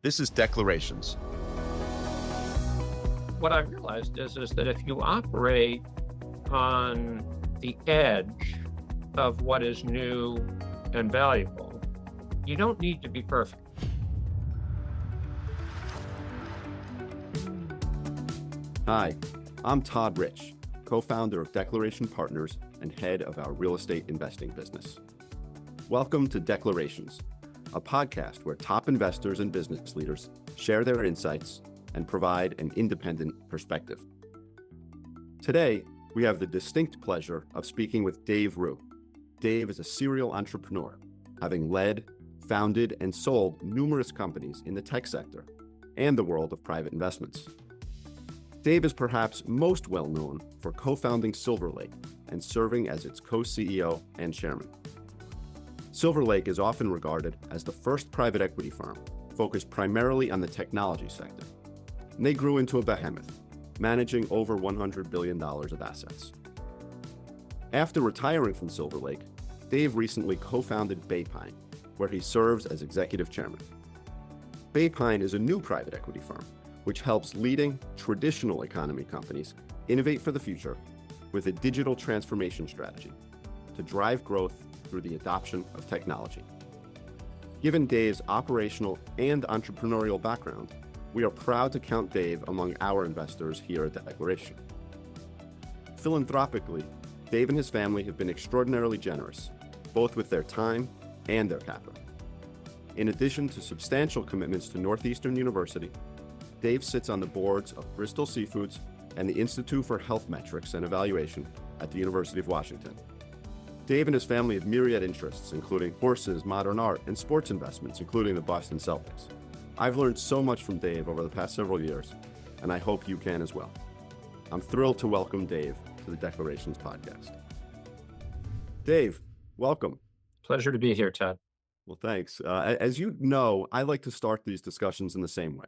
This is Declarations. What I've realized is that if you operate on the edge of what is new and valuable, you don't need to be perfect. Hi, I'm Todd Rich, co-founder of Declaration Partners and head of our real estate investing business. Welcome to Declarations, a podcast where top investors and business leaders share their insights and provide an independent perspective. Today, we have the distinct pleasure of speaking with Dave Roux. Dave is a serial entrepreneur, having led, founded, and sold numerous companies in the tech sector and the world of private investments. Dave is perhaps most well known for co-founding Silver Lake and serving as its co-CEO and chairman. Silver Lake is often regarded as the first private equity firm focused primarily on the technology sector. And they grew into a behemoth, managing over $100 billion of assets. After retiring from Silver Lake, Dave recently co-founded BayPine, where he serves as executive chairman. BayPine is a new private equity firm which helps leading traditional economy companies innovate for the future with a digital transformation strategy to drive growth through the adoption of technology. Given Dave's operational and entrepreneurial background, we are proud to count Dave among our investors here at Declaration. Philanthropically, Dave and his family have been extraordinarily generous, both with their time and their capital. In addition to substantial commitments to Northeastern University, Dave sits on the boards of Bristol Seafoods and the Institute for Health Metrics and Evaluation at the University of Washington. Dave and his family have myriad interests, including horses, modern art, and sports investments, including the Boston Celtics. I've learned so much from Dave over the past several years, and I hope you can as well. I'm thrilled to welcome Dave to the Declarations podcast. Dave, welcome. Pleasure to be here, Todd. Well, thanks. As you know, I like to start these discussions in the same way.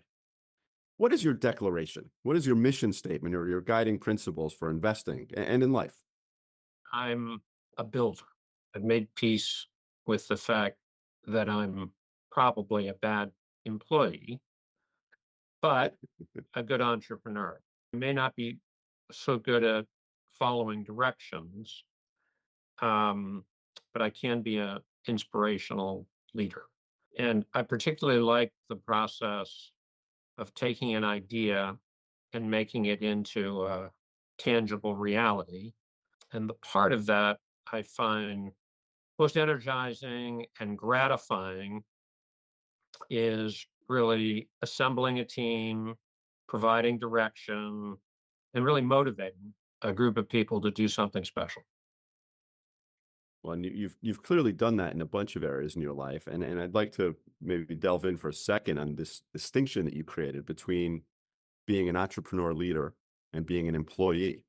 What is your declaration? What is your mission statement or your guiding principles for investing and in life? I'm a builder. I've made peace with the fact that I'm probably a bad employee, but a good entrepreneur. I may not be so good at following directions, but I can be an inspirational leader. And I particularly like the process of taking an idea and making it into a tangible reality. And the part of that I find most energizing and gratifying is really assembling a team, providing direction, and really motivating a group of people to do something special. Well, and you've clearly done that in a bunch of areas in your life, and I'd like to maybe delve in for a second on this distinction that you created between being an entrepreneur leader and being an employee.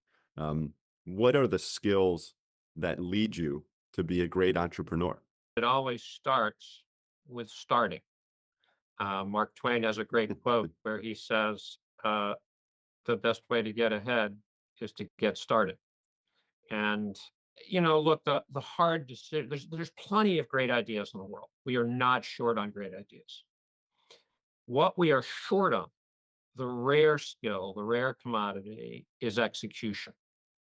What are the skills that lead you to be a great entrepreneur? It always starts with starting. Mark Twain has a great quote where he says, the best way to get ahead is to get started. And, look, the hard decision, there's plenty of great ideas in the world. We are not short on great ideas. What we are short on, the rare skill, the rare commodity, is execution.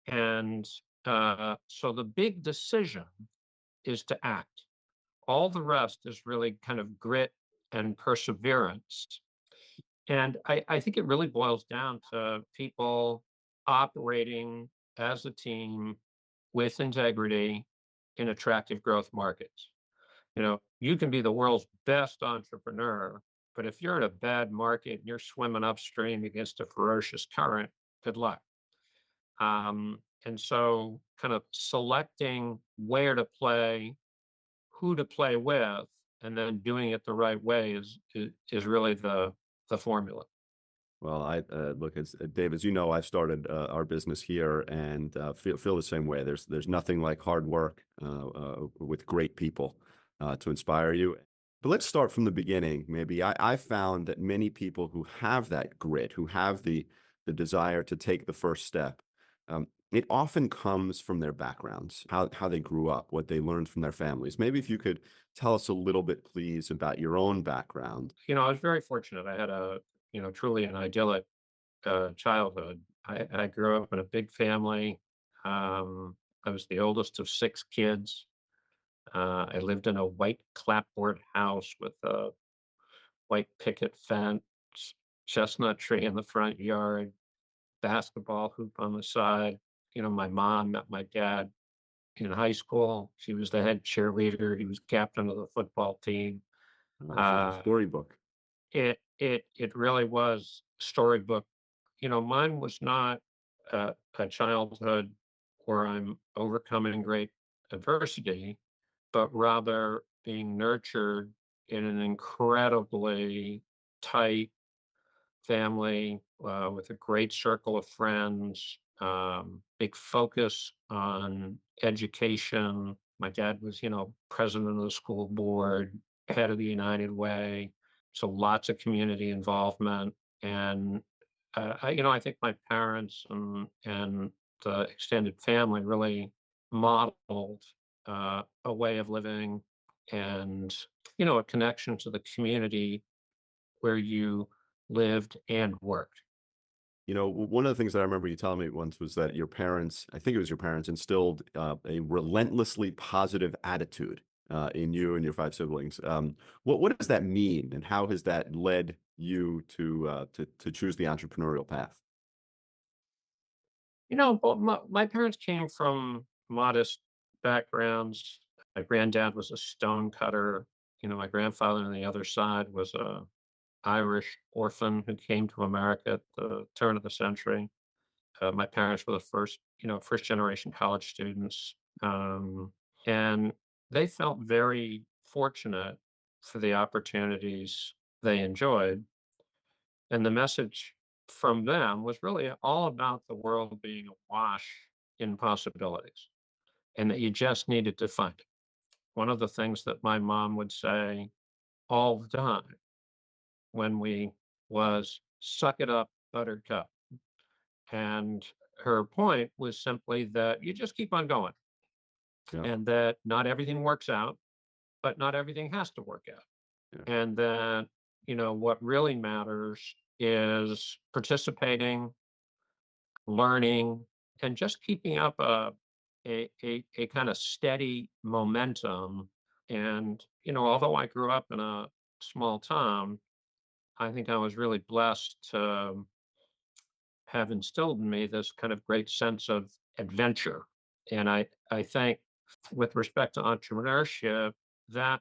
And so the big decision is to act. All the rest is really kind of grit and perseverance. And I think it really boils down to people operating as a team with integrity in attractive growth markets. You can be the world's best entrepreneur, but if you're in a bad market and you're swimming upstream against a ferocious current, good luck. And so kind of selecting where to play, who to play with, and then doing it the right way is really the formula. Well, look, Dave, as you know, I've started our business here and feel the same way. There's nothing like hard work with great people to inspire you. But let's start from the beginning. Maybe I found that many people who have that grit, who have the desire to take the first step, it often comes from their backgrounds, how they grew up, what they learned from their families. Maybe if you could tell us a little bit, please, about your own background. I was very fortunate. I had truly an idyllic childhood. I grew up in a big family. I was the oldest of six kids. I lived in a white clapboard house with a white picket fence, chestnut tree in the front yard, basketball hoop on the side. My mom met my dad in high school. She was the head cheerleader. He was captain of the football team. It's a Uh, storybook. it really was storybook. Mine was not a childhood where I'm overcoming great adversity, but rather being nurtured in an incredibly tight family with a great circle of friends, big focus on education. My dad was, president of the school board, head of the United Way, so lots of community involvement. And I think my parents and the extended family really modeled a way of living and a connection to the community where you lived and worked. One of the things that I remember you telling me once was that your parents, I think it was your parents, instilled a relentlessly positive attitude in you and your five siblings. What does that mean, and how has that led you to choose the entrepreneurial path? Well, my parents came from modest backgrounds. My granddad was a stone cutter. My grandfather on the other side was a Irish orphan who came to America at the turn of the century. My parents were the first generation college students. And they felt very fortunate for the opportunities they enjoyed. And the message from them was really all about the world being awash in possibilities and that you just needed to find it. One of the things that my mom would say all the time when we was suck it up, buttercup. And her point was simply that you just keep on going Yeah, and that not everything works out, but not everything has to work out. yeah, And that, what really matters is participating, learning, and just keeping up a kind of steady momentum. And, although I grew up in a small town, I think I was really blessed to have instilled in me this kind of great sense of adventure. And I think with respect to entrepreneurship, that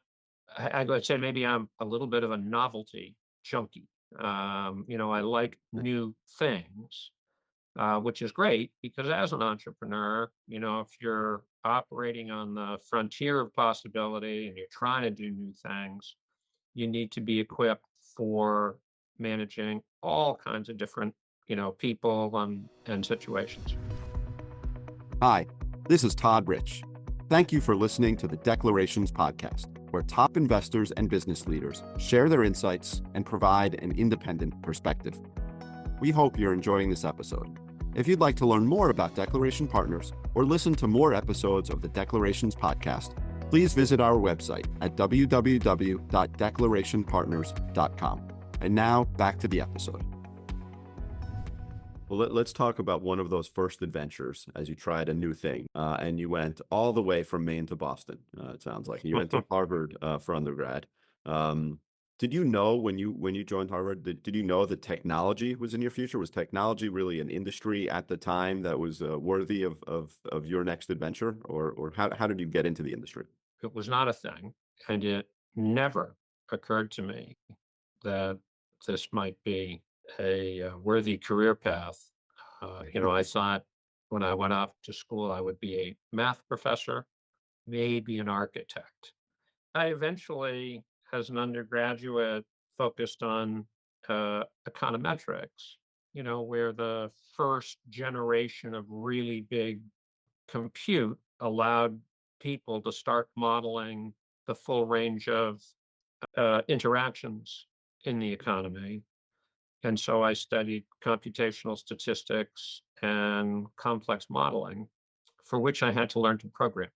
I would say maybe I'm a little bit of a novelty junkie. I like new things, which is great because as an entrepreneur, if you're operating on the frontier of possibility and you're trying to do new things, you need to be equipped for managing all kinds of different, people and situations. Hi, this is Todd Rich. Thank you for listening to the Declarations Podcast, where top investors and business leaders share their insights and provide an independent perspective. We hope you're enjoying this episode. If you'd like to learn more about Declaration Partners or listen to more episodes of the Declarations Podcast, please visit our website at www.declarationpartners.com. And now back to the episode. Well, let's talk about one of those first adventures as you tried a new thing, and you went all the way from Maine to Boston. It sounds like you went to Harvard for undergrad. Did you know when you joined Harvard? Did you know that technology was in your future? Was technology really an industry at the time that was worthy of your next adventure, or how did you get into the industry? It was not a thing, and it never occurred to me that this might be a worthy career path. I thought when I went off to school, I would be a math professor, maybe an architect. I eventually, as an undergraduate, focused on econometrics, where the first generation of really big compute allowed people to start modeling the full range of interactions in the economy. And so I studied computational statistics and complex modeling, for which I had to learn to program.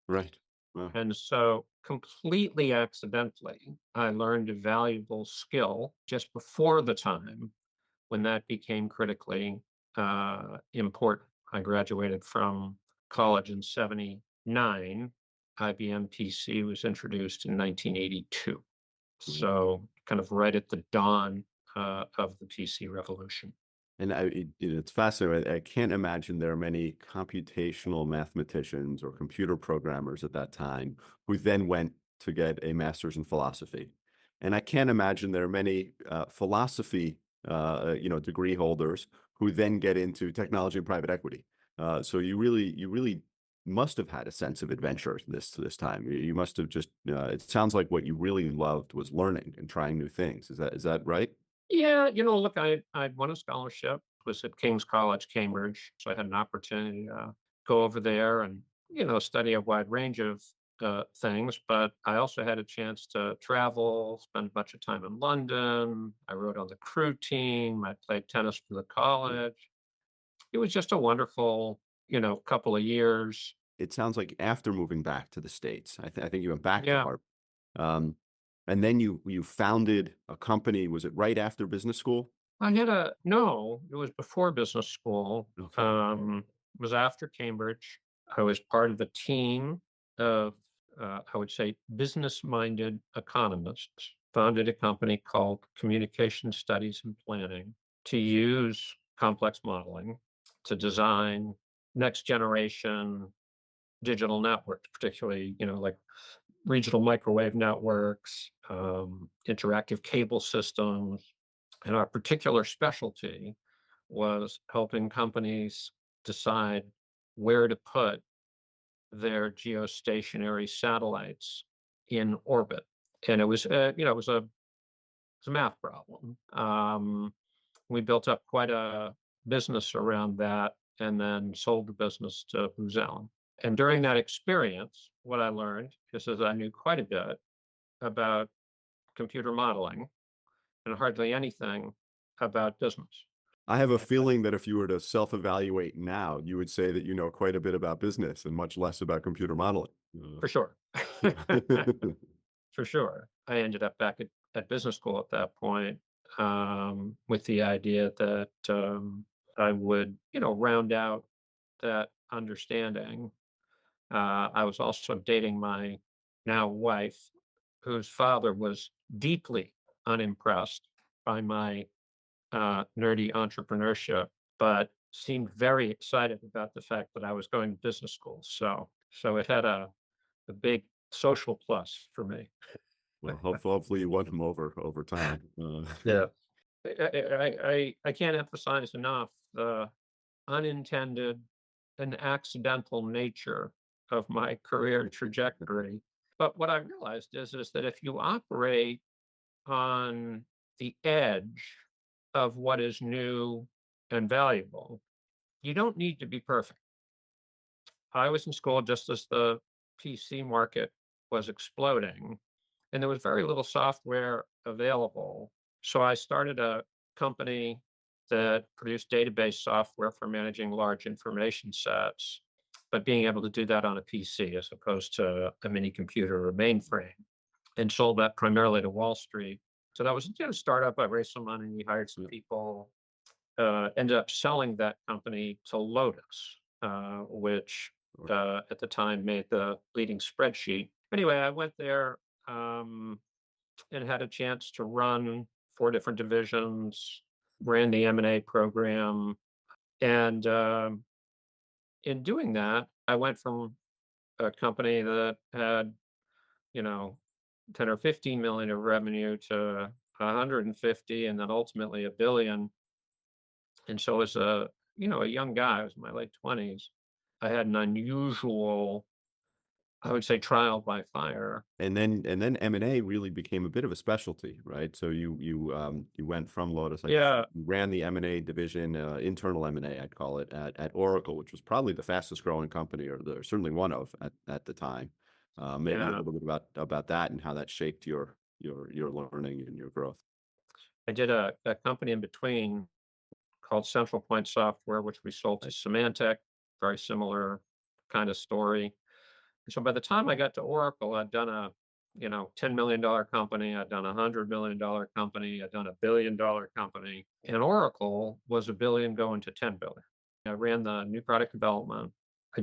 Right. Wow. And so, completely accidentally, I learned a valuable skill just before the time when that became critically important. I graduated from college in 79. IBM PC was introduced in 1982. Right. So, kind of right at the dawn of the PC revolution. And it's fascinating. I can't imagine there are many computational mathematicians or computer programmers at that time who then went to get a master's in philosophy. And I can't imagine there are many philosophy, degree holders who then get into technology and private equity. So you really must have had a sense of adventure this time. You must have just. It sounds like what you really loved was learning and trying new things. Is that right? Yeah, look, I'd won a scholarship, was at King's College, Cambridge, so I had an opportunity to go over there and, study a wide range of things. But I also had a chance to travel, spend a bunch of time in London. I rode on the crew team. I played tennis for the college. It was just a wonderful, couple of years. It sounds like after moving back to the States, I think you went back to Yeah. Harvard. Um, and then you founded a company. Was it right after business school? No, it was before business school. Okay. It was after Cambridge. I was part of a team of, I would say, business-minded economists, founded a company called Communication Studies and Planning to use complex modeling to design next generation digital networks, particularly, like regional microwave networks, interactive cable systems, and our particular specialty was helping companies decide where to put their geostationary satellites in orbit. And it was a math problem. We built up quite a business around that and then sold the business to Booz Allen. And during that experience, what I learned is that I knew quite a bit about computer modeling and hardly anything about business. I have a feeling that if you were to self-evaluate now, you would say that you know quite a bit about business and much less about computer modeling. For sure. For sure. I ended up back at business school at that point, with the idea that I would, round out that understanding. I was also dating my now wife, whose father was deeply unimpressed by my nerdy entrepreneurship, but seemed very excited about the fact that I was going to business school. So it had a big social plus for me. Well, hopefully you won him over time. Yeah. I can't emphasize enough the unintended and accidental nature of my career trajectory. But what I realized is that if you operate on the edge of what is new and valuable, you don't need to be perfect. I was in school just as the PC market was exploding, and there was very little software available. So I started a company that produced database software for managing large information sets, but being able to do that on a PC as opposed to a mini computer or mainframe, and sold that primarily to Wall Street. So that was a startup. I raised some money, hired some people, ended up selling that company to Lotus, which at the time made the leading spreadsheet. Anyway, I went there and had a chance to run four different divisions, ran the M&A program. And in doing that, I went from a company that had, you know, 10 or 15 million of revenue to 150 and then ultimately a billion. And so as a young guy, I was in my late 20s, I had an unusual, I would say, trial by fire. And then M&A really became a bit of a specialty, right? So you went from Lotus, like Yeah, you ran the M&A division, internal M&A, I'd call it, at Oracle, which was probably the fastest growing company, or certainly one of at the time. Maybe a yeah. little bit about that and how that shaped your learning and your growth. I did a company in between called Central Point Software, which we sold to Right. Symantec, very similar kind of story. So by the time I got to Oracle, I'd done a, $10 million company. I'd done $100 million company. I'd done $1 billion company. And Oracle was a billion going to 10 billion. I ran the new product development. I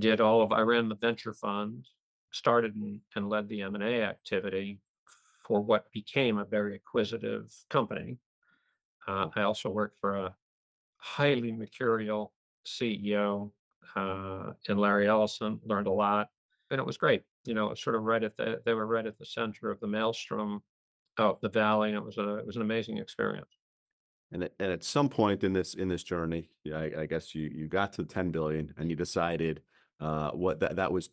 ran the venture funds, started and led the M&A activity for what became a very acquisitive company. I also worked for a highly mercurial CEO in Larry Ellison, learned a lot, and it was great. It's sort of they were right at the center of the maelstrom of the valley, and it was an amazing experience. And at some point in this journey, yeah, I guess you got to 10 billion and you decided what that was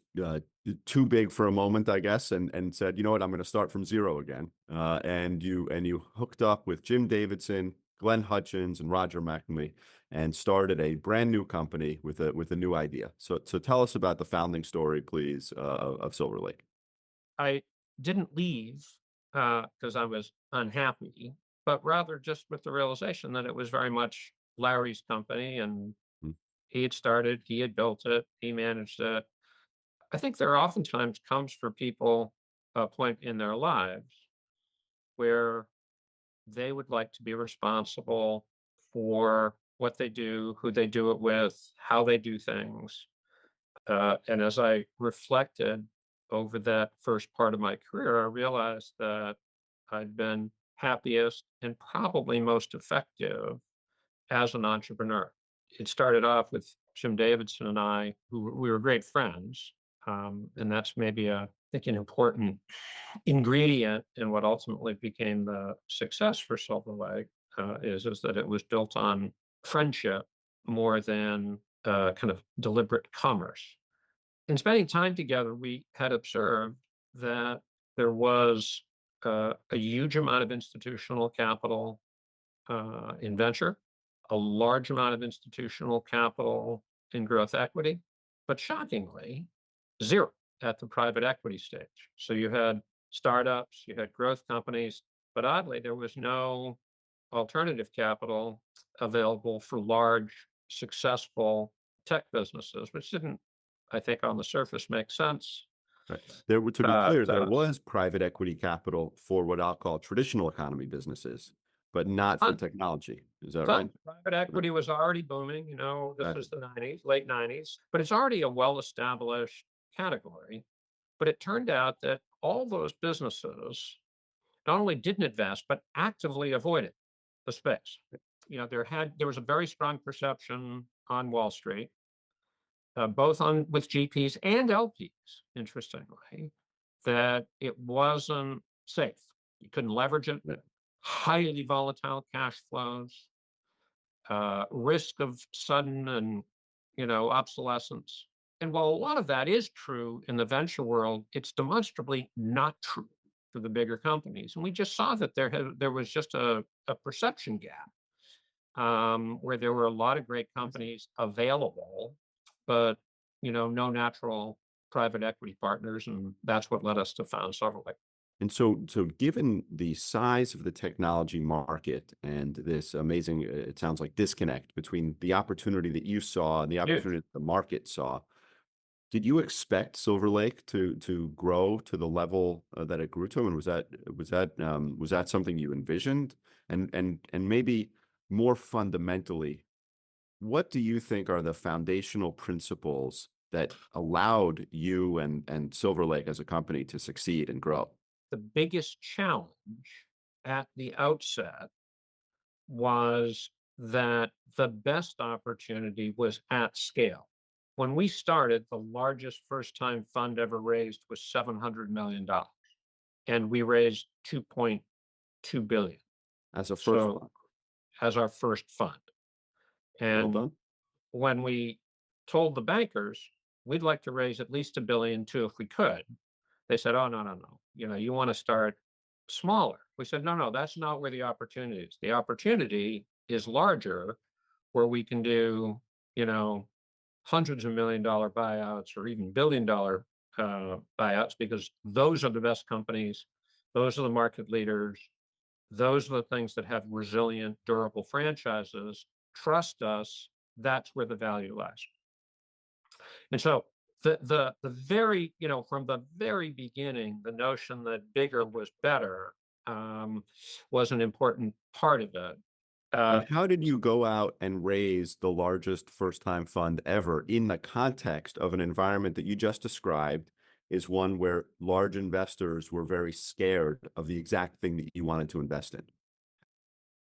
too big for a moment, I guess, and said, you know what, I'm going to start from zero again. And you hooked up with Jim Davidson, Glenn Hutchins, and Roger McNamee, and started a brand new company with a new idea. So tell us about the founding story, please, of Silver Lake. I didn't leave because I was unhappy, but rather just with the realization that it was very much Larry's company, and Mm. he had built it, he managed it. I think there oftentimes comes for people a point in their lives where they would like to be responsible for what they do, who they do it with, how they do things. And as I reflected over that first part of my career, I realized that I'd been happiest and probably most effective as an entrepreneur. It started off with Jim Davidson and I, who we were great friends. And that's maybe I think an important ingredient in what ultimately became the success for Silver Lake, is that it was built on friendship more than kind of deliberate commerce. In spending time together, we had observed that there was a huge amount of institutional capital in venture, a large amount of institutional capital in growth equity, but shockingly, zero at the private equity stage. So you had startups, you had growth companies, but oddly, there was no alternative capital available for large, successful tech businesses, which didn't, I think, on the surface make sense. Right. To be But clear, there was private equity capital for what I'll call traditional economy businesses, but not for ton, technology. Is that right? ton. Private equity was already booming. This Gotcha. was the 90s, late 90s, but it's already a well established category. But it turned out that all those businesses not only didn't invest, but actively avoided the space. There was a very strong perception on Wall Street, both on with GPs and LPs, interestingly, that it wasn't safe. You couldn't leverage it, Yeah. highly volatile cash flows, risk of sudden and obsolescence. And while a lot of that is true in the venture world, it's demonstrably not true for the bigger companies. And we just saw that there was just a perception gap, where there were a lot of great companies available, but no natural private equity partners, and that's what led us to found Silver Lake. And so given the size of the technology market and this amazing, it sounds like disconnect between the opportunity that you saw and the Huge. opportunity that the market saw, did you expect Silver Lake to grow to the level that it grew to? And was that something you envisioned? And maybe more fundamentally, what do you think are the foundational principles that allowed you and Silver Lake as a company to succeed and grow? The biggest challenge at the outset was that the best opportunity was at scale. When we started, the largest first time fund ever raised was $700 million, and we raised 2.2 billion. As a first So one. as our first fund. Well And done. when we told the bankers we'd like to raise at least a billion too if we could, they said, "Oh, no, no, no. You want to start smaller." We said, "No, no, that's not where the opportunity is. The opportunity is larger, where we can do, you know, hundreds of $1 million buyouts or even $1 billion buyouts, because those are the best companies. Those are the market leaders. Those are the things that have resilient, durable franchises. Trust us. That's where the value lies. And so the very, from the very beginning, the notion that bigger was better was an important part of it. And how did you go out and raise the largest first-time fund ever in the context of an environment that you just described is one where large investors were very scared of the exact thing that you wanted to invest in?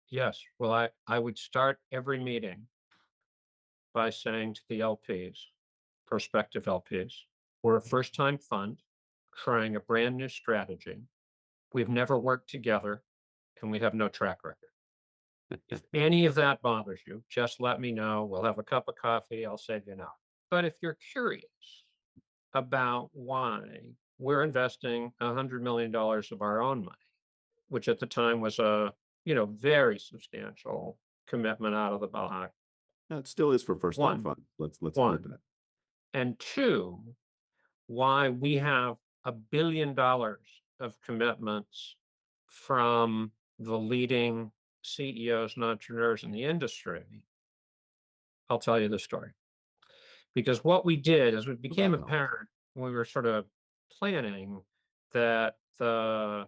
Yes, well, I would start every meeting by saying to the LPs, prospective LPs, we're a first-time fund trying a brand new strategy. We've never worked together, and we have no track record. If any of that bothers you, just let me know. We'll have a cup of coffee. I'll save you an hour. But if you're curious about why we're investing $100 million of our own money, which at the time was a, very substantial commitment out of the block. No, it still is for first-time One, fund. Let's admit one. that. And two, why we have $1 billion of commitments from the leading CEOs and entrepreneurs in the industry. I'll tell you the story. Because what we did is it became apparent when we were sort of planning that the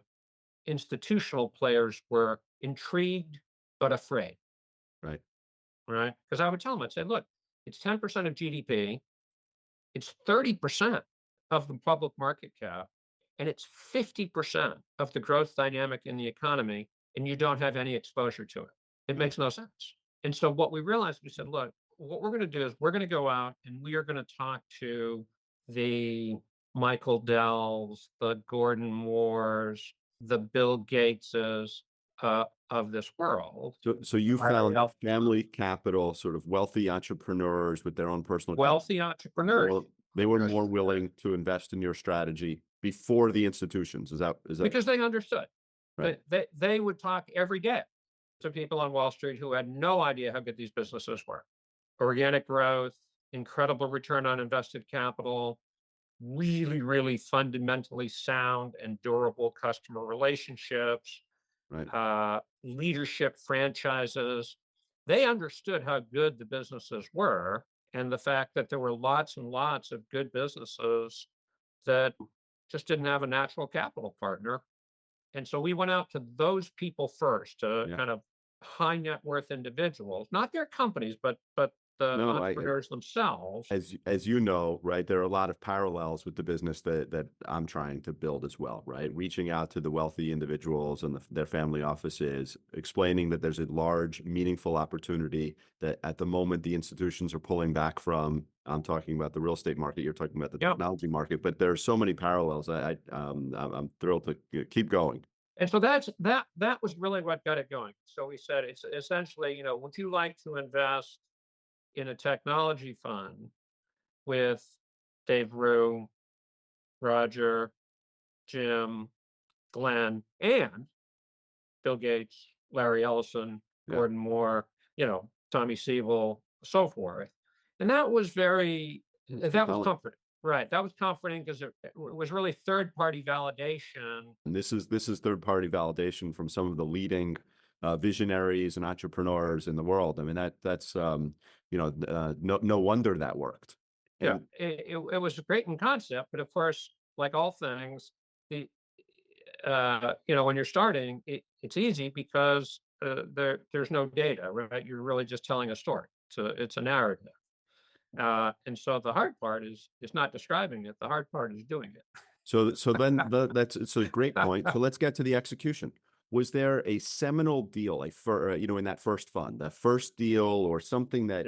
institutional players were intrigued but afraid, Right. right? Because I would tell them, I'd say, look, it's 10% of GDP, it's 30% of the public market cap, and it's 50% of the growth dynamic in the economy, and you don't have any exposure to it. It makes no sense. And so what we realized, we said, look, what we're going to do is we're going to go out and we are going to talk to the Michael Dells, the Gordon Moores, the Bill Gateses of this world. So you found family capital, sort of wealthy entrepreneurs with their own personal wealthy entrepreneurs. They were more willing to invest in your strategy before the institutions. Is that because they understood. Right. They would talk every day to people on Wall Street who had no idea how good these businesses were. Organic growth, incredible return on invested capital, really, really fundamentally sound and durable customer relationships, right. Leadership franchises. They understood how good the businesses were and the fact that there were lots and lots of good businesses that just didn't have a natural capital partner. And so we went out to those people first, kind of high net worth individuals, not their companies, but the entrepreneurs themselves. As you know, right, there are a lot of parallels with the business that I'm trying to build as well, right? Reaching out to the wealthy individuals and their family offices, explaining that there's a large, meaningful opportunity that at the moment the institutions are pulling back from. I'm talking about the real estate market. You're talking about the technology market, but there are so many parallels. I'm thrilled to keep going. And so that was really what got it going. So we said, it's essentially, would you like to invest in a technology fund with Dave Roux, Roger, Jim, Glenn, and Bill Gates, Larry Ellison, Gordon Moore, Tommy Siebel, so forth. And that was that was comforting. Right. That was comforting because it was really third-party validation. And this is third-party validation from some of the leading visionaries and entrepreneurs in the world. I mean, that's no wonder that worked. And it was great in concept, but of course, like all things, when you're starting, it's easy because there's no data, right? You're really just telling a story. So it's a narrative. And so the hard part is not describing it. The hard part is doing it. So then it's a great point. So let's get to the execution. Was there a seminal deal, in that first fund, the first deal or something that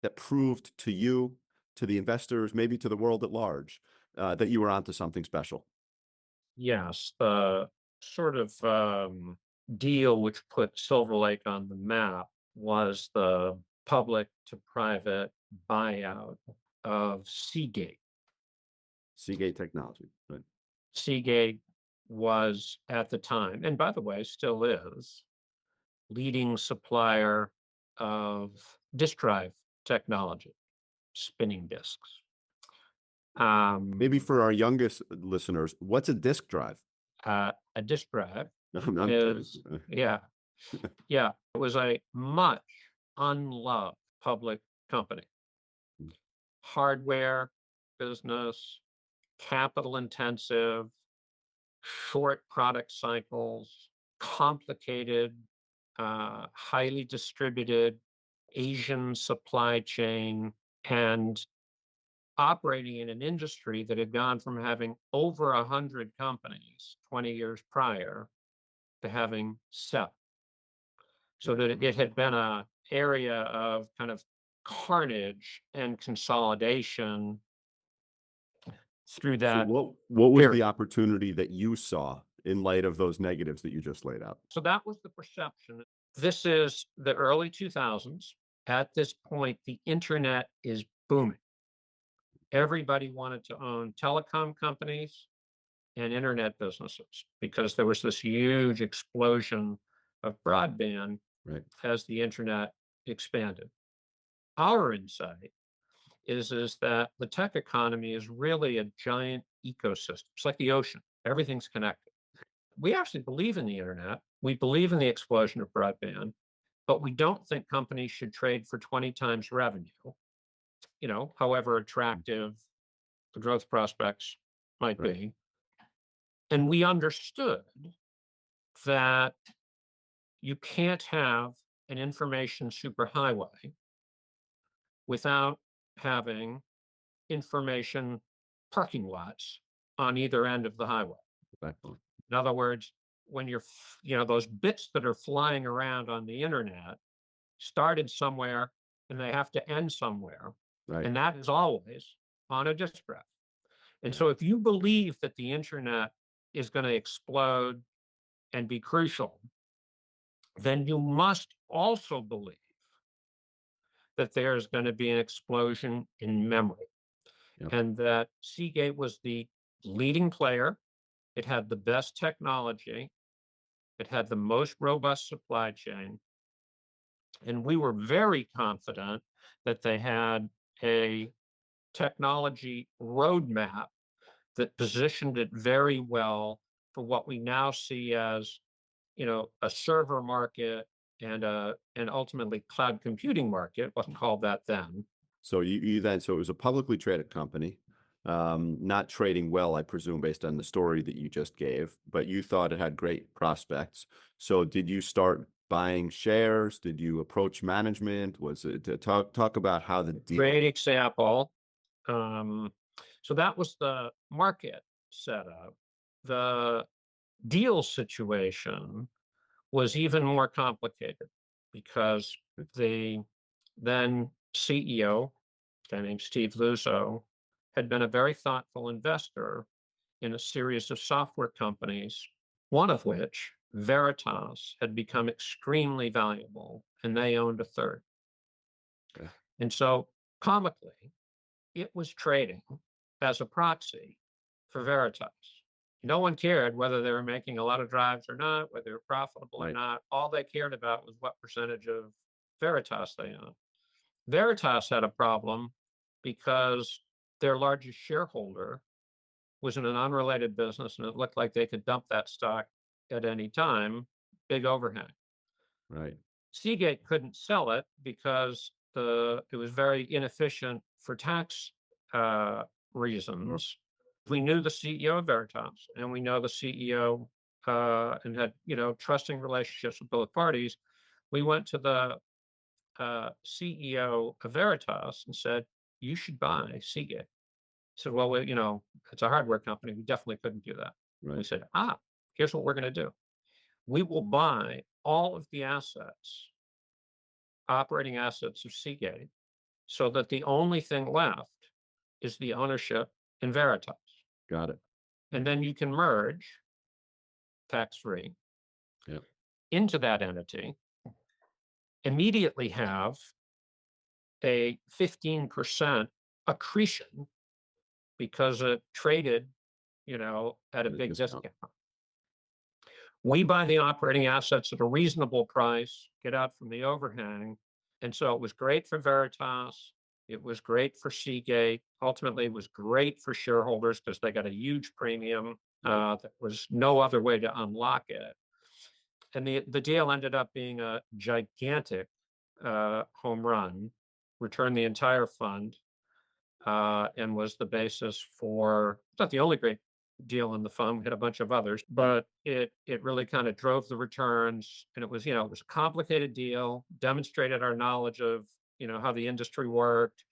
that proved to you, to the investors, maybe to the world at large, that you were onto something special? Yes, the sort of deal which put Silver Lake on the map was the public to private buyout of Seagate. Seagate Technology, right? Seagate was at the time, and by the way, still is, leading supplier of disk drive technology, spinning disks. Maybe for our youngest listeners, what's a disk drive? A disk drive is, yeah, yeah, it was a much unloved public company. Hardware business, capital intensive, short product cycles, complicated, highly distributed Asian supply chain, and operating in an industry that had gone from having over 100 companies 20 years prior to having 7. So that it had been a area of kind of carnage and consolidation through So that what was the period. opportunity that you saw in light of those negatives that you just laid out? So that was the perception. This is the early 2000s. At this point, the internet is booming. Everybody wanted to own telecom companies and internet businesses because there was this huge explosion of broadband Right. as the internet expanded. Our insight is that the tech economy is really a giant ecosystem. It's like the ocean. Everything's connected. We actually believe in the internet. We believe in the explosion of broadband, but we don't think companies should trade for 20 times revenue, however attractive the growth prospects might Right. be. And we understood that you can't have an information superhighway without having information parking lots on either end of the highway. Excellent. In other words, when those bits that are flying around on the internet started somewhere and they have to end somewhere. Right. And that is always on a disk drive. And Yeah. so if you believe that the internet is going to explode and be crucial, then you must also believe that there's going to be an explosion in memory. Yep. And that Seagate was the leading player. It had the best technology. It had the most robust supply chain. And we were very confident that they had a technology roadmap that positioned it very well for what we now see as, a server market and ultimately cloud computing market. It wasn't called that then. So so it was a publicly traded company, not trading well, I presume, based on the story that you just gave, but you thought it had great prospects. So did you start buying shares? Did you approach management? Was it to talk about how the deal? Great example. So that was the market setup. The deal situation was even more complicated because the then CEO, a guy named Steve Lusso, had been a very thoughtful investor in a series of software companies, one of which, Veritas, had become extremely valuable, and they owned a third. Okay. And so, comically, it was trading as a proxy for Veritas. No one cared whether they were making a lot of drives or not, whether they were profitable or Right. not. All they cared about was what percentage of Veritas they owned. Veritas had a problem because their largest shareholder was in an unrelated business and it looked like they could dump that stock at any time. Big overhang. Right. Seagate couldn't sell it because it was very inefficient for tax reasons. We knew the CEO of Veritas, and we know the CEO and had trusting relationships with both parties. We went to the CEO of Veritas and said, "You should buy Seagate." He said, "Well, it's a hardware company. We definitely couldn't do that." We Right. said, "Here's what we're going to do. We will buy all of the operating assets of Seagate, so that the only thing left is the ownership in Veritas. Got it. And then you can merge tax-free Yep. into that entity, immediately have a 15% accretion because it traded, at a big discount. We buy the operating assets at a reasonable price, get out from the overhang. And so it was great for Veritas. It was great for Seagate. Ultimately, it was great for shareholders because they got a huge premium. There was no other way to unlock it. And the deal ended up being a gigantic home run, returned the entire fund, and was the basis for, it's not the only great deal in the fund. We had a bunch of others, but it really kind of drove the returns. And it was, it was a complicated deal, demonstrated our knowledge of, how the industry worked,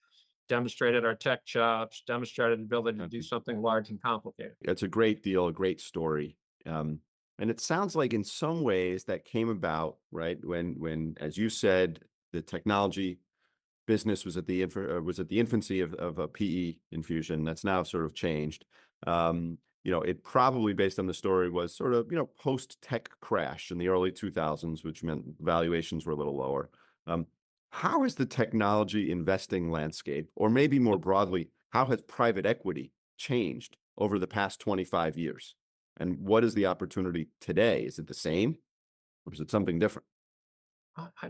demonstrated our tech chops, demonstrated the ability to do something large and complicated. It's a great deal, a great story. Um, and it sounds like in some ways that came about, right, when, as you said, the technology business was at the infancy of a PE infusion. That's now sort of changed. It probably, based on the story, was sort of, post-tech crash in the early 2000s, which meant valuations were a little lower. How has the technology investing landscape, or maybe more broadly, how has private equity changed over the past 25 years? And what is the opportunity today? Is it the same, or is it something different?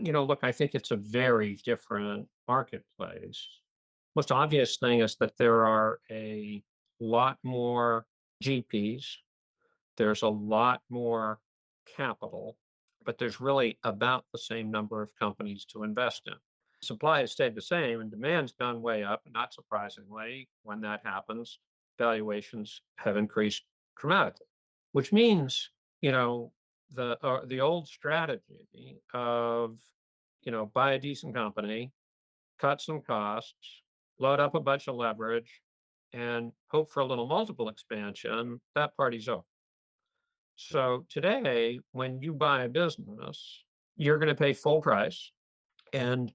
Look, I think it's a very different marketplace. Most obvious thing is that there are a lot more GPs, there's a lot more capital, but there's really about the same number of companies to invest in. Supply has stayed the same and demand's gone way up. And not surprisingly, when that happens, valuations have increased dramatically, which means, the old strategy of, buy a decent company, cut some costs, load up a bunch of leverage, and hope for a little multiple expansion, that party's over. So today, when you buy a business, you're going to pay full price. And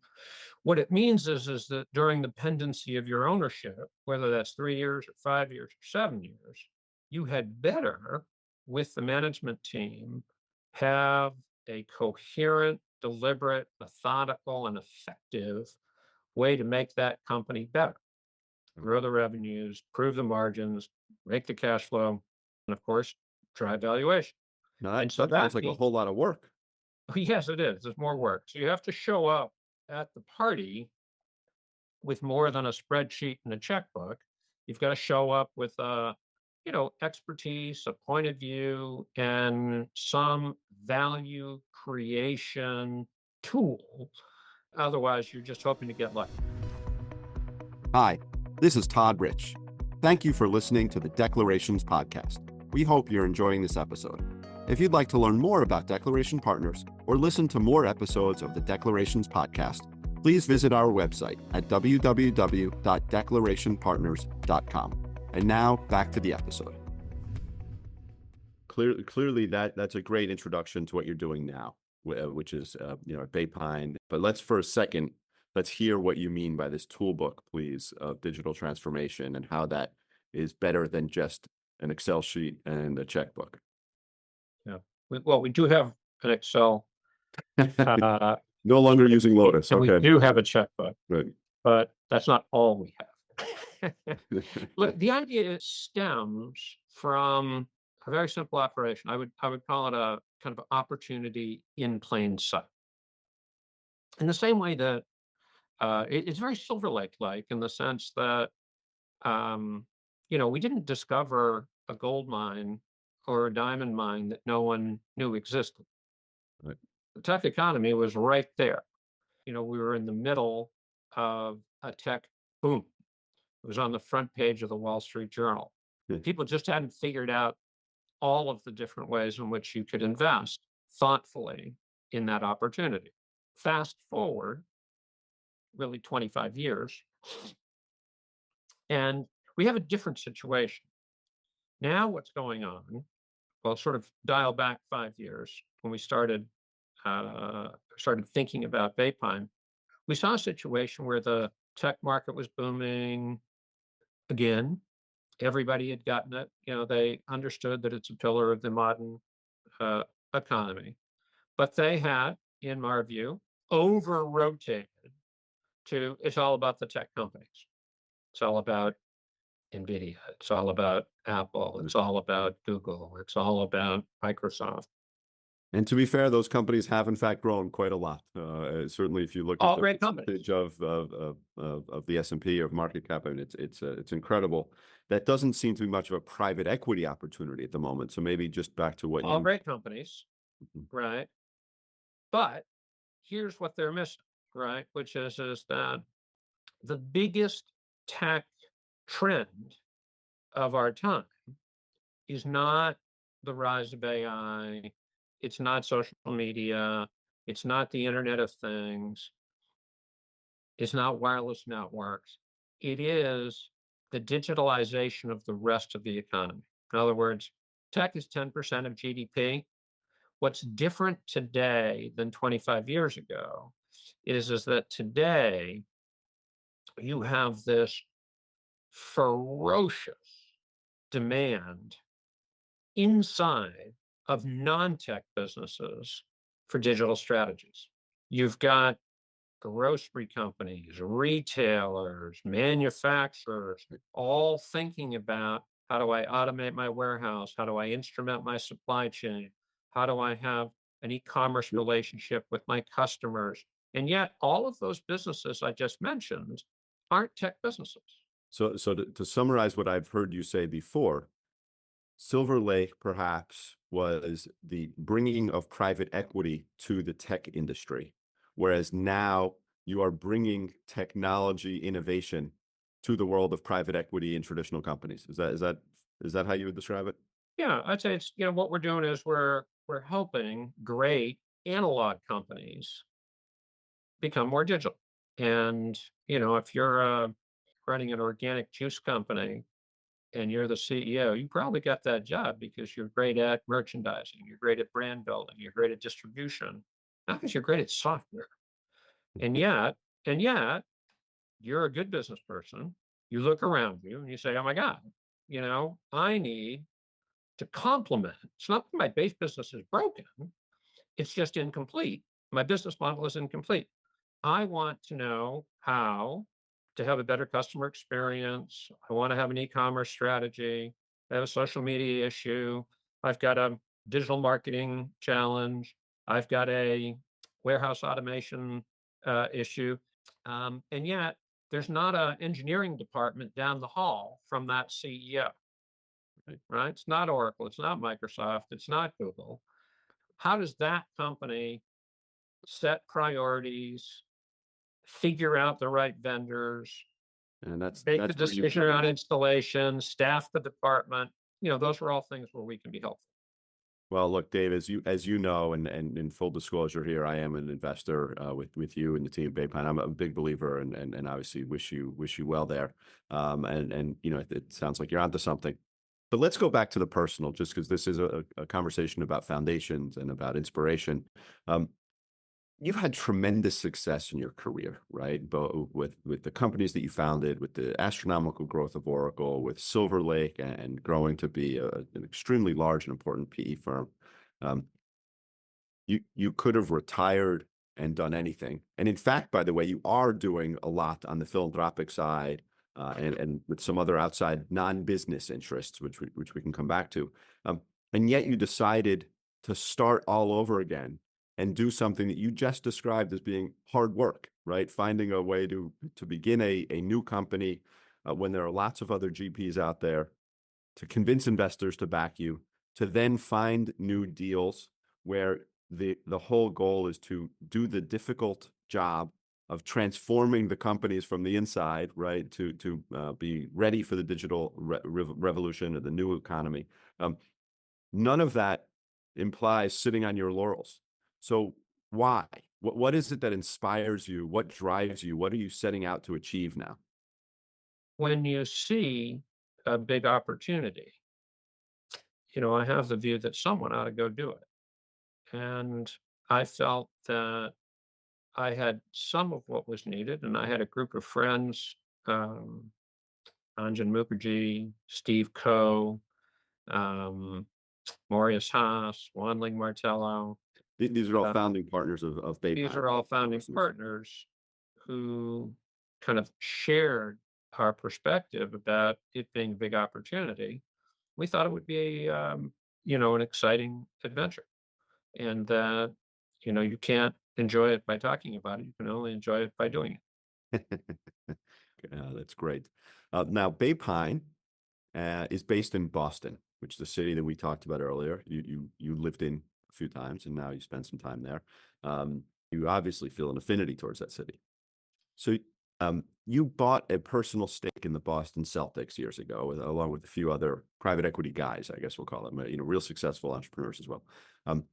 what it means is that during the pendency of your ownership, whether that's 3 years or 5 years or 7 years, you had better, with the management team, have a coherent, deliberate, methodical, and effective way to make that company better. Grow the revenues, prove the margins, make the cash flow, and of course, drive valuation. Now, And so that sounds that like a means, whole lot of work. yes, it is. There's more work. So you have to show up at the party with more than a spreadsheet and a checkbook. You've got to show up with expertise, a point of view, and some value creation tool. Otherwise, you're just hoping to get lucky. Hi, this is Todd Rich. Thank you for listening to the Declarations Podcast. We hope you're enjoying this episode. If you'd like to learn more about Declaration Partners or listen to more episodes of the Declarations Podcast, please visit our website at www.declarationpartners.com. And now back to the episode. Clearly, that's a great introduction to what you're doing now, which is BayPine. But let's hear what you mean by this toolbook, please, of digital transformation and how that is better than just an Excel sheet and a checkbook. Yeah. We do have an Excel. No longer using Lotus. And okay. we do have a checkbook, Right. but that's not all we have. Look, the idea stems from a very simple operation. I would call it a kind of opportunity in plain sight. In the same way that it's very Silver Lake-like, in the sense that we didn't discover a gold mine or a diamond mine that no one knew existed. Right. The tech economy was right there. We were in the middle of a tech boom. It was on the front page of the Wall Street Journal. Yeah. People just hadn't figured out all of the different ways in which you could invest thoughtfully in that opportunity. Fast forward, really 25 years, and we have a different situation. Now what's going on, well, sort of dial back 5 years when we started thinking about BayPine, we saw a situation where the tech market was booming again. Everybody had gotten it. They understood that it's a pillar of the modern economy. But they had, in our view, over-rotated to, it's all about the tech companies. It's all about NVIDIA. It's all about Apple. It's all about Google. It's all about Microsoft. And to be fair, those companies have in fact grown quite a lot. Certainly, if you look All at the great companies. percentage of the S&P of market cap, and it's incredible. That doesn't seem to be much of a private equity opportunity at the moment. So maybe just back to what All great companies. Mhm. right? But here's what they're missing, right? Which is that the biggest tech trend of our time is not the rise of AI, it's not social media, it's not the Internet of Things, it's not wireless networks. It is the digitalization of the rest of the economy. In other words, tech is 10% of GDP. What's different today than 25 years ago is that today you have this ferocious demand inside of non-tech businesses for digital strategies. You've got grocery companies, retailers, manufacturers, all thinking about how do I automate my warehouse? How do I instrument my supply chain? How do I have an e-commerce relationship with my customers? And yet all of those businesses I just mentioned aren't tech businesses. So to summarize what I've heard you say before, Silver Lake perhaps was the bringing of private equity to the tech industry, whereas now you are bringing technology innovation to the world of private equity and traditional companies. Is that how you would describe it? Yeah, I'd say it's, what we're doing is we're helping great analog companies become more digital. And, if you're running an organic juice company and you're the CEO, you probably got that job because you're great at merchandising, you're great at brand building, you're great at distribution, not because you're great at software. And yet, and yet, you're a good business person. You look around you and you say, "Oh my God, I need to complement. It's not that my base business is broken; it's just incomplete. My business model is incomplete. I want to know how to have a better customer experience. I want to have an e-commerce strategy. I have a social media issue. I've got a digital marketing challenge. I've got a warehouse automation issue. And yet, there's not an engineering department down the hall from that CEO, right? It's not Oracle. It's not Microsoft. It's not Google. How does that company set priorities, figure out the right vendors, And that's make the that's where you decision come in. around installation, staff the department? Those are all things where we can be helpful. Well, look, Dave, as you know, and in full disclosure here, I am an investor with you and the team at BayPine. I'm a big believer, and obviously wish you well there. And it sounds like you're onto something. But let's go back to the personal, just because this is a conversation about foundations and about inspiration. Um, you've had tremendous success in your career, right? Both with the companies that you founded, with the astronomical growth of Oracle, with Silver Lake, and growing to be an extremely large and important PE firm. Um, you could have retired and done anything. And in fact, by the way, you are doing a lot on the philanthropic side, and with some other outside non-business interests, which we can come back to. And yet you decided to start all over again and do something that you just described as being hard work, right? Finding a way to begin a new company when there are lots of other GPs out there, to convince investors to back you, to then find new deals where the whole goal is to do the difficult job of transforming the companies from the inside, right, to be ready for the digital revolution or the new economy. None of that implies sitting on your laurels. So why? What is it that inspires you? What drives you? What are you setting out to achieve now? When you see a big opportunity, I have the view that someone ought to go do it. And I felt that I had some of what was needed, and I had a group of friends, um, Anjan Mukherjee, Steve Coe, um, Maurice Haas, Wanling Martello. These are all Uh, founding partners of these BayPine. are all founding partners who kind of shared our perspective about it being a big opportunity. We thought it would be, an exciting adventure, and that, you can't enjoy it by talking about it. You can only enjoy it by doing That's great. Now, BayPine is based in Boston, which is the city that we talked about earlier. You lived in a few times, and now you spend some time there. You obviously feel an affinity towards that city. So you bought a personal stake in the Boston Celtics years ago, along with a few other private equity guys, I guess we'll call them, real successful entrepreneurs as well. And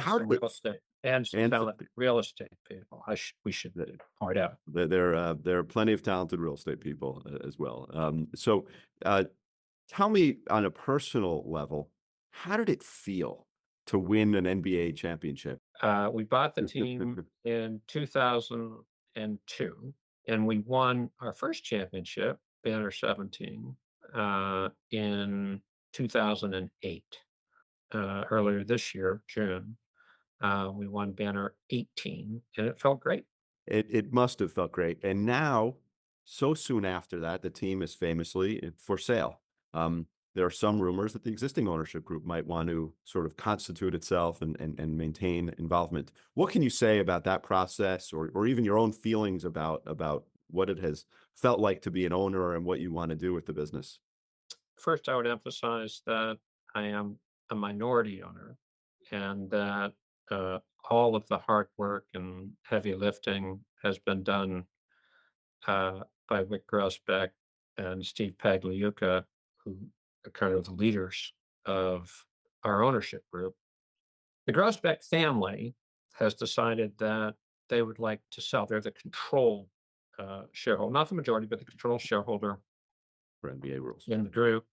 How some did real estate and some and talented real estate people. We should point out. there are plenty of talented real estate people as well. So tell me on a personal level, how did it feel to win an NBA championship? We bought the team in 2002, and we won our first championship, Banner 17, in 2008. Earlier this year, June, we won Banner 18, and it felt great. It must have felt great. And now, so soon after that, the team is famously for sale. There are some rumors that the existing ownership group might want to sort of constitute itself and maintain involvement. What can you say about that process, or even your own feelings about what it has felt like to be an owner and what you want to do with the business? First, I would emphasize that I am a minority owner and that all of the hard work and heavy lifting has been done by Vic Grosbeck and Steve Pagliuca, who are kind of the leaders of our ownership group. The Grosbeck family has decided that they would like to sell. They're the control shareholder, not the majority, but the control shareholder For NBA rules. in the group.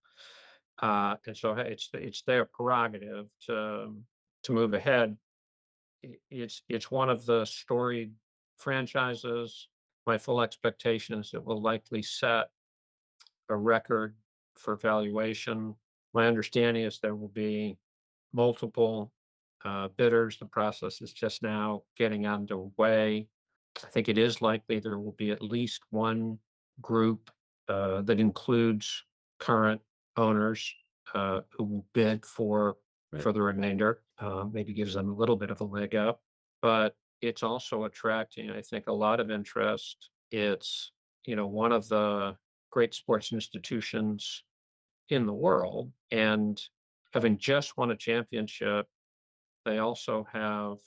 And so hey, it's their prerogative to move ahead. It's one of the storied franchises. My full expectation is it will likely set a record for valuation. My understanding is there will be multiple bidders. The process is just now getting underway. I think it is likely there will be at least one group that includes current owners who will bid for Right. the remainder. Maybe gives them a little bit of a leg up, but it's also attracting, I think, a lot of interest. It's one of the great sports institutions in the world, and having just won a championship, they also have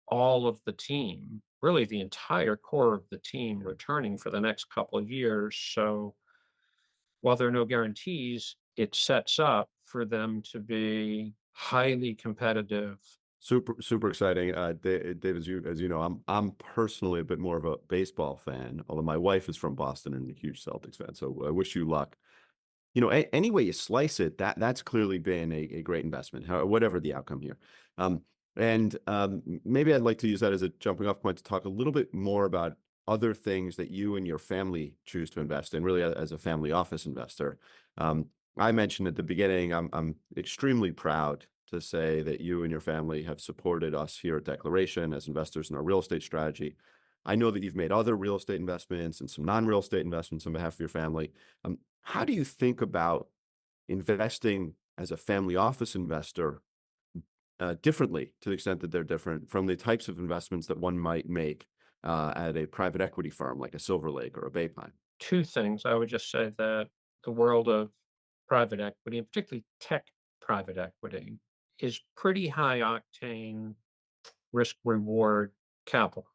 all of the team, really the entire core of the team, returning for the next couple of years. So while there are no guarantees, it sets up for them to be highly competitive. Super exciting. Dave, as you know, I'm personally a bit more of a baseball fan, although my wife is from Boston and a huge Celtics fan. So I wish you luck. Any way you slice it, that's clearly been a great investment, whatever the outcome here. And maybe I'd like to use that as a jumping off point to talk a little bit more about other things that you and your family choose to invest in, really as a family office investor. I mentioned at the beginning, I'm extremely proud to say that you and your family have supported us here at Declaration as investors in our real estate strategy. I know that you've made other real estate investments and some non-real estate investments on behalf of your family. How do you think about investing as a family office investor differently, to the extent that they're different from the types of investments that one might make at a private equity firm like a Silver Lake or a BayPine? Two things. I would just say that the world of private equity, and particularly tech private equity, is pretty high octane risk reward capital.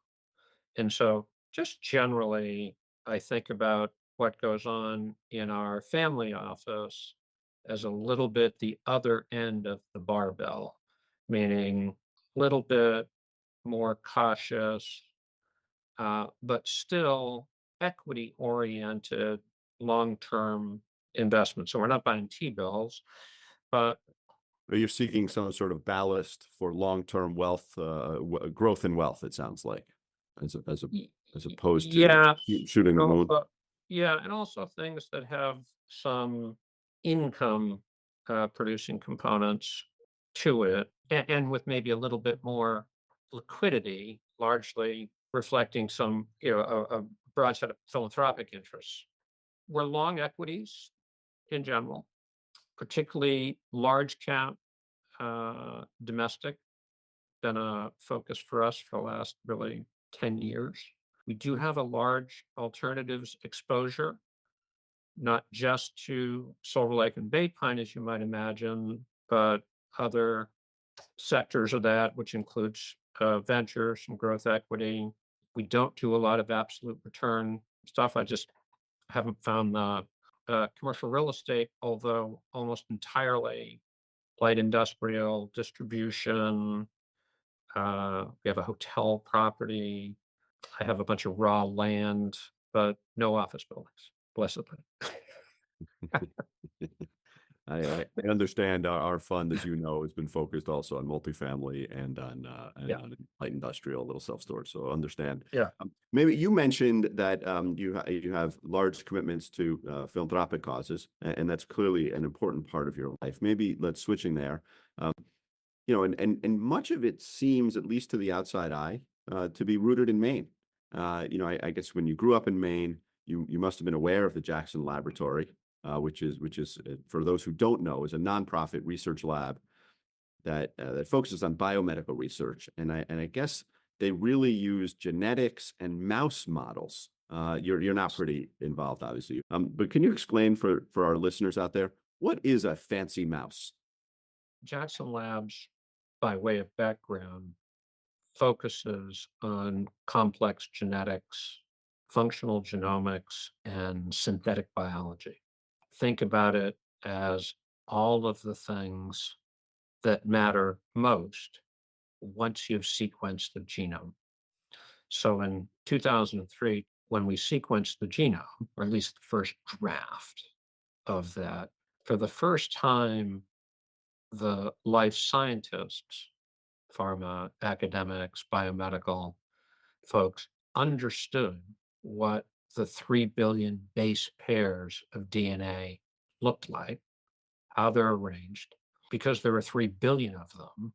And so, just generally, I think about what goes on in our family office as a little bit the other end of the barbell, meaning a little bit more cautious, but still equity oriented long term investment. So, we're not buying T bills, but Or you're seeking some sort of ballast for long-term wealth, growth in wealth, it sounds like, as a, as a, Y- as opposed to Yeah, shooting the moon. yeah, and also things that have some income producing components to it, and with maybe a little bit more liquidity, largely reflecting some, a broad set of philanthropic interests. We're long equities in general, particularly large cap domestic, been a focus for us for the last really 10 years. We do have a large alternatives exposure, not just to Silver Lake and BayPine, as you might imagine, but other sectors of that, which includes venture, some growth equity. We don't do a lot of absolute return stuff. I just haven't found the commercial real estate, although almost entirely light industrial distribution. We have a hotel property. I have a bunch of raw land, but no office buildings, blessedly. I understand our fund, as you know, has been focused also on multifamily and Yeah, on light industrial, little self-storage. So I understand. yeah, Maybe you mentioned that you have large commitments to philanthropic causes, and that's clearly an important part of your life. Maybe let's switching there. Um, and much of it seems, at least to the outside eye, to be rooted in Maine. I guess when you grew up in Maine, you must have been aware of the Jackson Laboratory, which is for those who don't know, is a nonprofit research lab that focuses on biomedical research, and I guess they really use genetics and mouse models. You're not pretty involved, obviously, but can you explain for our listeners out there what is a fancy mouse? Jackson Labs, by way of background, focuses on complex genetics, functional genomics, and synthetic biology. Think about it as all of the things that matter most once you've sequenced the genome. So in 2003, when we sequenced the genome, or at least the first draft of that, for the first time, the life scientists, pharma, academics, biomedical folks understood what the 3 billion base pairs of DNA looked like, how they're arranged. Because there were 3 billion of them,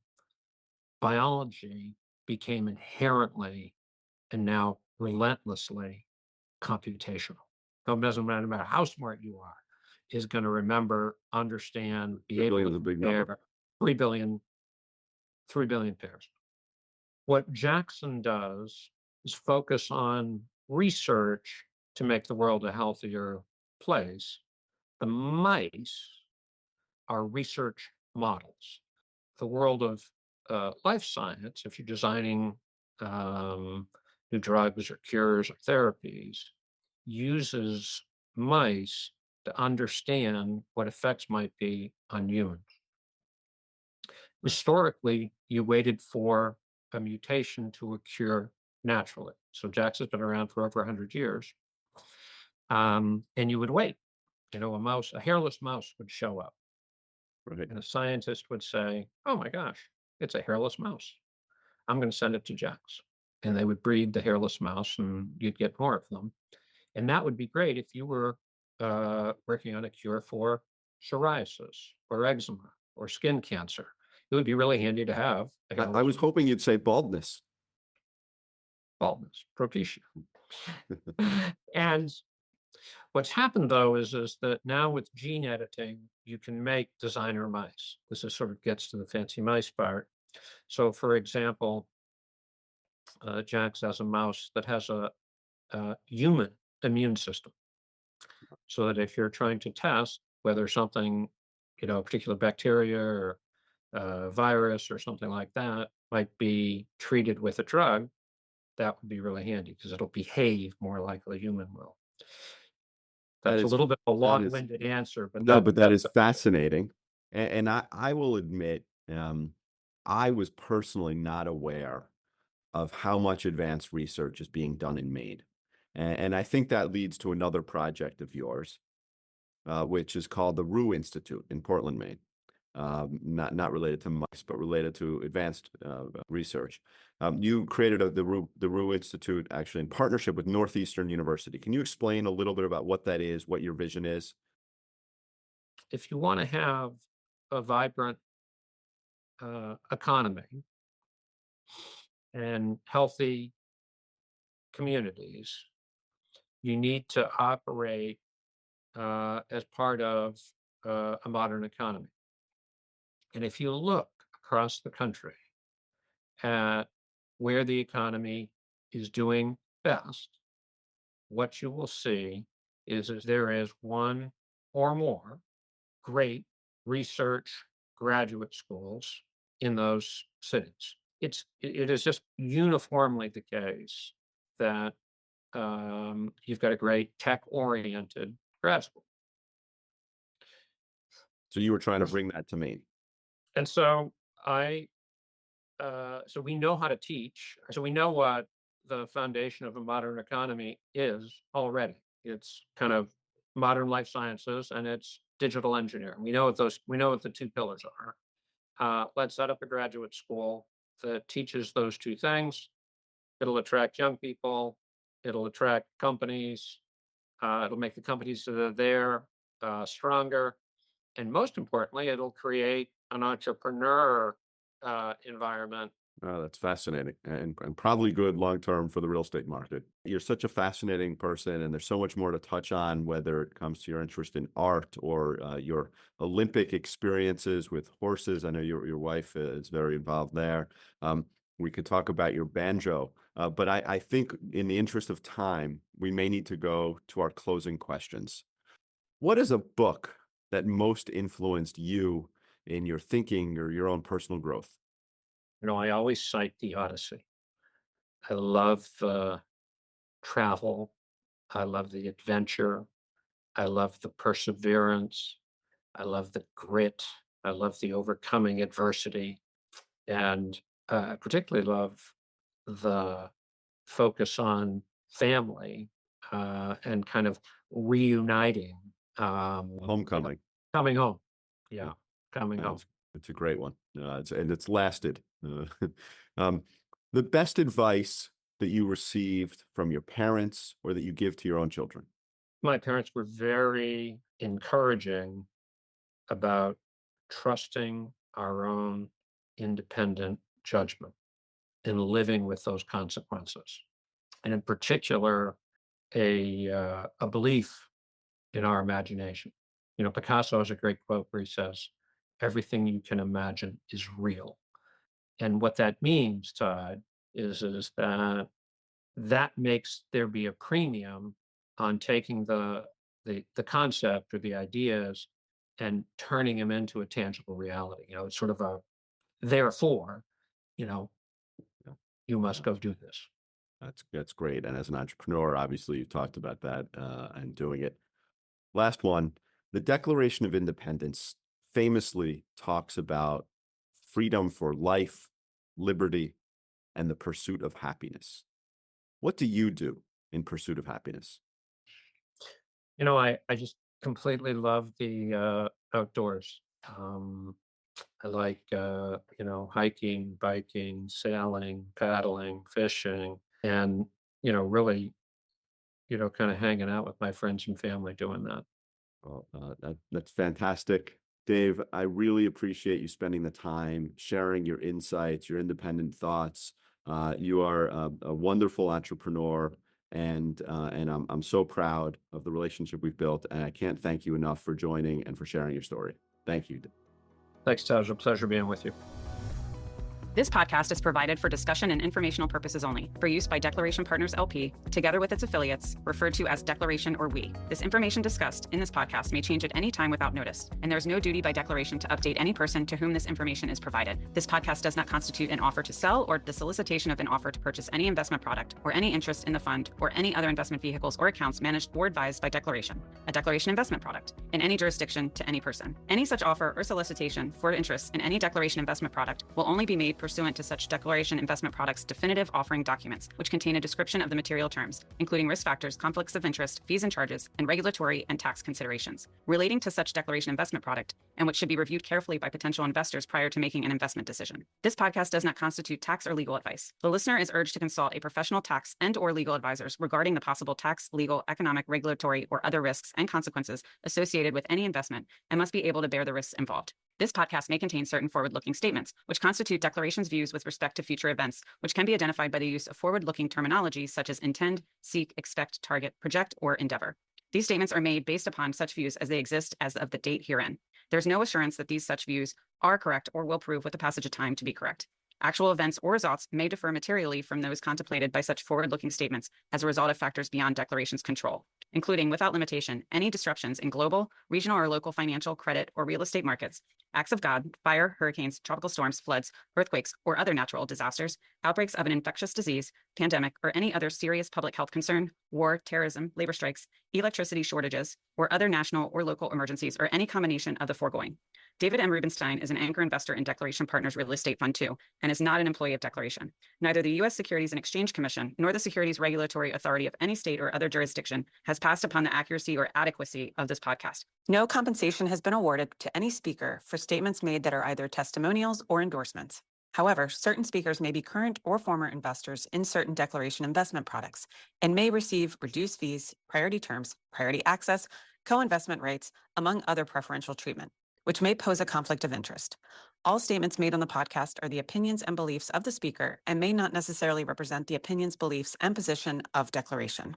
biology became inherently and now relentlessly computational. It doesn't matter how smart you are, is going to remember, understand, be 3 able billion to is a big number. compare 3 billion, 3 billion pairs. What Jackson does is focus on research to make the world a healthier place. The mice are research models. The world of life science, if you're designing new drugs or cures or therapies, uses mice to understand what effects might be on humans. Historically, you waited for a mutation to occur naturally. So Jackson's been around for over 100 years. And you would wait. A hairless mouse would show up, Right. and a scientist would say, "Oh my gosh, it's a hairless mouse. I'm going to send it to Jax." And they would breed the hairless mouse, and you'd get more of them. And that would be great if you were working on a cure for psoriasis or eczema or skin cancer. It would be really handy to have a I hairless was hoping you'd say baldness. baldness, propecia. And what's happened though is that now with gene editing, you can make designer mice. This is sort of gets to the fancy mice part. So, for example, Jax has a mouse that has a human immune system, so that if you're trying to test whether something, a particular bacteria or virus or something like that might be treated with a drug, that would be really handy because it'll behave more like a human will. That That's a is little bit of a that is long-winded answer, but No, that but that that's is fascinating. And I will admit, I was personally not aware of how much advanced research is being done in Maine. And I think that leads to another project of yours, which is called the Roux Institute in Portland, Maine. Not related to mice, but related to advanced research. You created the Roux Institute actually in partnership with Northeastern University. Can you explain a little bit about what that is, what your vision is? if you want to have a vibrant economy and healthy communities, you need to operate as part of a modern economy. And if you look across the country at where the economy is doing best, what you will see is there is one or more great research graduate schools in those cities. It is just uniformly the case that you've got a great tech-oriented grad school. So you were trying to bring that to Maine. And so so we know how to teach. So we know what the foundation of a modern economy is already. It's kind of modern life sciences and it's digital engineering. We know what the two pillars are. Let's set up a graduate school that teaches those two things. It'll attract young people. It'll attract companies. It'll make the companies that are there stronger. And most importantly, it'll create an entrepreneur environment. Oh, that's fascinating and probably good long term for the real estate market. You're such a fascinating person, and there's so much more to touch on, whether it comes to your interest in art or your Olympic experiences with horses. I know your wife is very involved there. We could talk about your banjo, but I think in the interest of time, we may need to go to our closing questions. What is a book that most influenced you in your thinking or your own personal growth? I always cite the Odyssey. I love the travel. I love the adventure. I love the perseverance. I love the grit. I love the overcoming adversity. And I particularly love the focus on family and kind of reuniting, Homecoming. coming home. Yeah. Yeah, coming home. It's a great one. It's lasted. Um, the best advice that you received from your parents or that you give to your own children? My parents were very encouraging about trusting our own independent judgment and living with those consequences. And in particular, a belief in our imagination. Picasso has a great quote where he says, "Everything you can imagine is real." And what that means, Todd, is that makes there be a premium on taking the concept or the ideas and turning them into a tangible reality. It's sort of a therefore, you know, you must go do this. That's great. And as an entrepreneur, obviously, you talked about that and doing it. Last one, the Declaration of Independence famously talks about freedom for life, liberty, and the pursuit of happiness. What do you do in pursuit of happiness? I just completely love the outdoors. I like hiking, biking, sailing, paddling, fishing, and really kind of hanging out with my friends and family doing that. Well, that's fantastic. Dave, I really appreciate you spending the time sharing your insights, your independent thoughts. You are a wonderful entrepreneur, and I'm so proud of the relationship we've built. And I can't thank you enough for joining and for sharing your story. Thank you. Thanks, Todd. It was a pleasure being with you. This podcast is provided for discussion and informational purposes only, for use by Declaration Partners LP, together with its affiliates, referred to as Declaration or We. This information discussed in this podcast may change at any time without notice, and there is no duty by Declaration to update any person to whom this information is provided. This podcast does not constitute an offer to sell or the solicitation of an offer to purchase any investment product or any interest in the fund or any other investment vehicles or accounts managed or advised by Declaration, a Declaration investment product, in any jurisdiction to any person. Any such offer or solicitation for interest in any Declaration investment product will only be made pursuant to such Declaration investment products' definitive offering documents, which contain a description of the material terms, including risk factors, conflicts of interest, fees and charges, and regulatory and tax considerations relating to such Declaration investment product, and which should be reviewed carefully by potential investors prior to making an investment decision. This podcast does not constitute tax or legal advice. The listener is urged to consult a professional tax and/or legal advisors regarding the possible tax, legal, economic, regulatory, or other risks and consequences associated with any investment and must be able to bear the risks involved. This podcast may contain certain forward-looking statements, which constitute Declaration's views with respect to future events, which can be identified by the use of forward-looking terminology such as intend, seek, expect, target, project, or endeavor. These statements are made based upon such views as they exist as of the date herein. There is no assurance that these such views are correct or will prove with the passage of time to be correct. Actual events or results may differ materially from those contemplated by such forward-looking statements as a result of factors beyond Declaration's control, including without limitation, any disruptions in global, regional, or local financial, credit, or real estate markets, acts of God, fire, hurricanes, tropical storms, floods, earthquakes, or other natural disasters, outbreaks of an infectious disease, pandemic, or any other serious public health concern, war, terrorism, labor strikes, electricity shortages, or other national or local emergencies, or any combination of the foregoing. David M. Rubenstein is an anchor investor in Declaration Partners Real Estate Fund II and is not an employee of Declaration. Neither the U.S. Securities and Exchange Commission nor the Securities Regulatory Authority of any state or other jurisdiction has passed upon the accuracy or adequacy of this podcast. No compensation has been awarded to any speaker for statements made that are either testimonials or endorsements. However, certain speakers may be current or former investors in certain Declaration investment products and may receive reduced fees, priority terms, priority access, co-investment rates, among other preferential treatment, which may pose a conflict of interest. All statements made on the podcast are the opinions and beliefs of the speaker and may not necessarily represent the opinions, beliefs, and position of Declaration.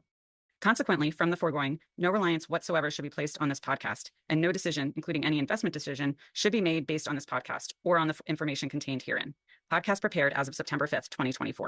Consequently, from the foregoing, no reliance whatsoever should be placed on this podcast, and no decision, including any investment decision, should be made based on this podcast or on the information contained herein. Podcast prepared as of September 5th, 2024.